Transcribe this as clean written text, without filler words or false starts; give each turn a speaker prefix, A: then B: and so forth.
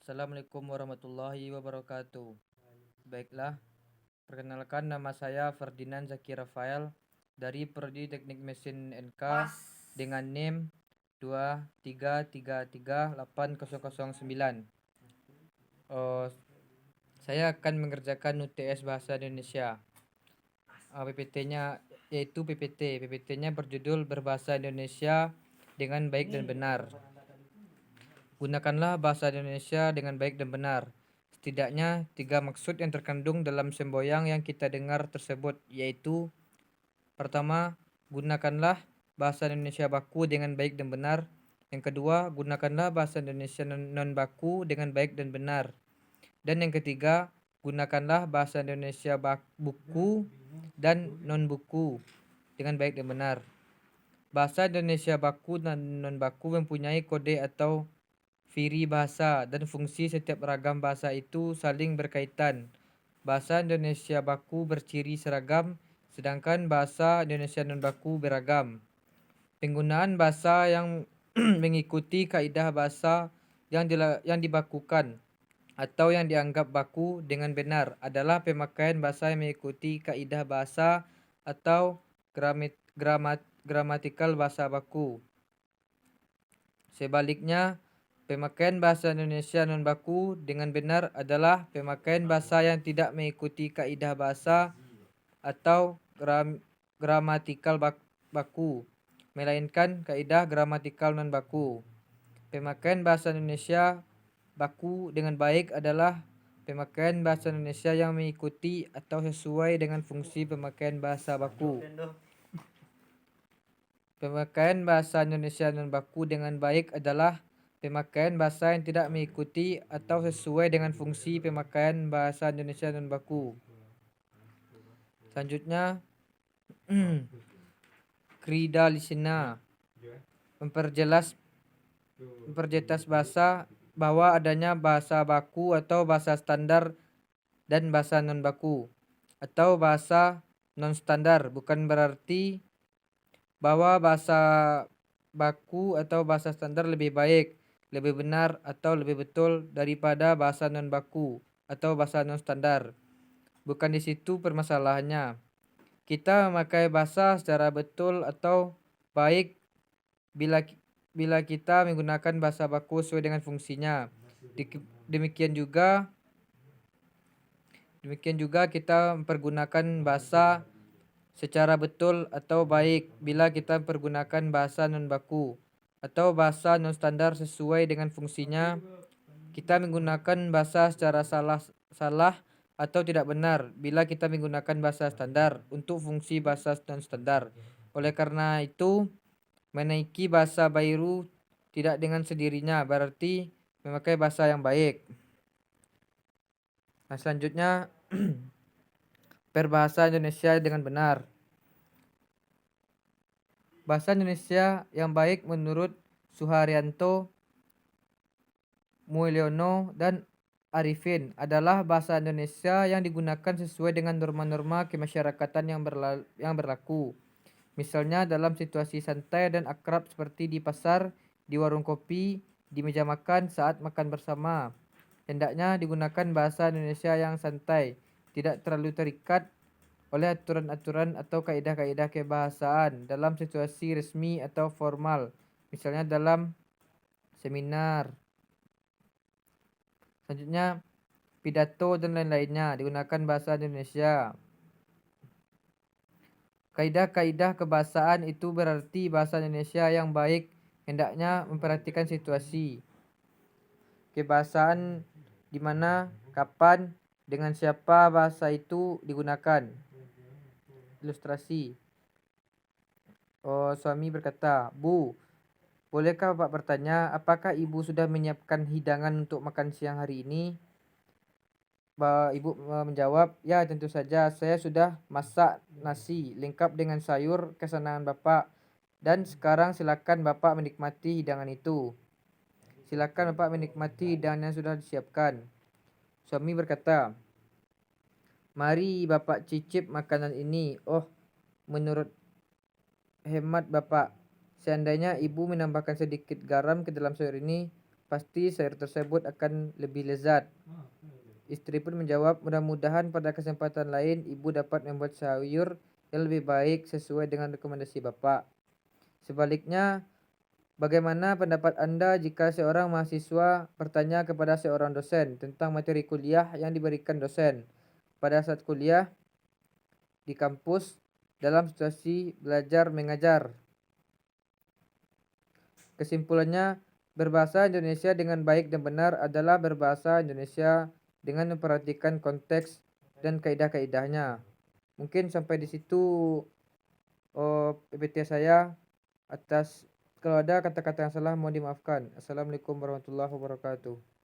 A: Assalamualaikum warahmatullahi wabarakatuh. Baiklah, perkenalkan nama saya Ferdinand Zaki Rafael dari Prodi Teknik Mesin NK dengan NIM 2333809. Saya akan mengerjakan UTS Bahasa Indonesia. PPT-nya yaitu PPT-nya berjudul Berbahasa Indonesia dengan Baik dan Benar. Gunakanlah bahasa Indonesia dengan baik dan benar. Setidaknya 3 maksud yang terkandung dalam semboyan yang kita dengar tersebut, yaitu: pertama, gunakanlah bahasa Indonesia baku dengan baik dan benar. Yang kedua, gunakanlah bahasa Indonesia non baku dengan baik dan benar. Dan yang ketiga, gunakanlah bahasa Indonesia buku dan non buku dengan baik dan benar. Bahasa Indonesia baku dan non baku mempunyai kode atau ciri bahasa dan fungsi. Setiap ragam bahasa itu saling berkaitan. Bahasa Indonesia baku berciri seragam, sedangkan bahasa Indonesia non-baku beragam. Penggunaan bahasa yang mengikuti kaidah bahasa yang dibakukan atau yang dianggap baku dengan benar adalah pemakaian bahasa yang mengikuti kaidah bahasa atau gramatikal bahasa baku. Sebaliknya, pemakaian bahasa Indonesia non baku dengan benar adalah pemakaian bahasa yang tidak mengikuti kaidah bahasa atau gramatikal baku, melainkan kaidah gramatikal non baku. Pemakaian bahasa Indonesia baku dengan baik adalah pemakaian bahasa Indonesia yang mengikuti atau sesuai dengan fungsi pemakaian bahasa baku. Pemakaian bahasa Indonesia non baku dengan baik adalah pemakaian bahasa yang tidak mengikuti atau sesuai dengan fungsi pemakaian bahasa Indonesia non baku. Selanjutnya, Krida Lisina memperjelas bahasa bahwa adanya bahasa baku atau bahasa standar dan bahasa non baku atau bahasa non standar bukan berarti bahwa bahasa baku atau bahasa standar lebih baik, lebih benar, atau lebih betul daripada bahasa non baku atau bahasa non standar. Bukan di situ permasalahannya. Kita memakai bahasa secara betul atau baik bila kita menggunakan bahasa baku sesuai dengan fungsinya. Demikian juga kita mempergunakan bahasa secara betul atau baik bila kita pergunakan bahasa non baku atau bahasa non standar sesuai dengan fungsinya. Kita menggunakan bahasa secara salah atau tidak benar bila kita menggunakan bahasa standar untuk fungsi bahasa non standar. Oleh karena itu, menaiki bahasa baru tidak dengan sendirinya berarti memakai bahasa yang baik. Nah, selanjutnya berbahasa Indonesia dengan benar. Bahasa Indonesia yang baik menurut Suharyanto, Mulyono, dan Arifin adalah bahasa Indonesia yang digunakan sesuai dengan norma-norma kemasyarakatan yang berlaku. Misalnya dalam situasi santai dan akrab seperti di pasar, di warung kopi, di meja makan saat makan bersama. Hendaknya digunakan bahasa Indonesia yang santai, tidak terlalu terikat oleh aturan-aturan atau kaidah-kaidah kebahasaan dalam situasi resmi atau formal, misalnya dalam seminar. Selanjutnya, pidato dan lain-lainnya digunakan bahasa Indonesia. Kaidah-kaidah kebahasaan itu berarti bahasa Indonesia yang baik hendaknya memperhatikan situasi kebahasaan di mana, kapan, dengan siapa bahasa itu digunakan. Ilustrasi. Suami berkata, "Bu, bolehkah Bapak bertanya, apakah Ibu sudah menyiapkan hidangan untuk makan siang hari ini?" Ibu menjawab, "Ya, tentu saja. Saya sudah masak nasi lengkap dengan sayur kesenangan Bapak. Dan sekarang silakan Bapak menikmati hidangan itu." "Silakan Bapak menikmati hidangan yang sudah disiapkan." Suami berkata, "Mari Bapak cicip makanan ini. Oh, menurut hemat Bapak, seandainya Ibu menambahkan sedikit garam ke dalam sayur ini, pasti sayur tersebut akan lebih lezat. Istri pun menjawab, mudah-mudahan pada kesempatan lain ibu dapat membuat sayur yang lebih baik sesuai dengan rekomendasi Bapak. Sebaliknya, bagaimana pendapat Anda jika seorang mahasiswa bertanya kepada seorang dosen tentang materi kuliah yang diberikan dosen pada saat kuliah di kampus dalam situasi belajar mengajar? Kesimpulannya, berbahasa Indonesia dengan baik dan benar adalah berbahasa Indonesia dengan memperhatikan konteks dan kaidah-kaidahnya. Mungkin sampai di situ PPT saya. Kalau ada kata-kata yang salah mohon dimaafkan. Assalamualaikum warahmatullahi wabarakatuh.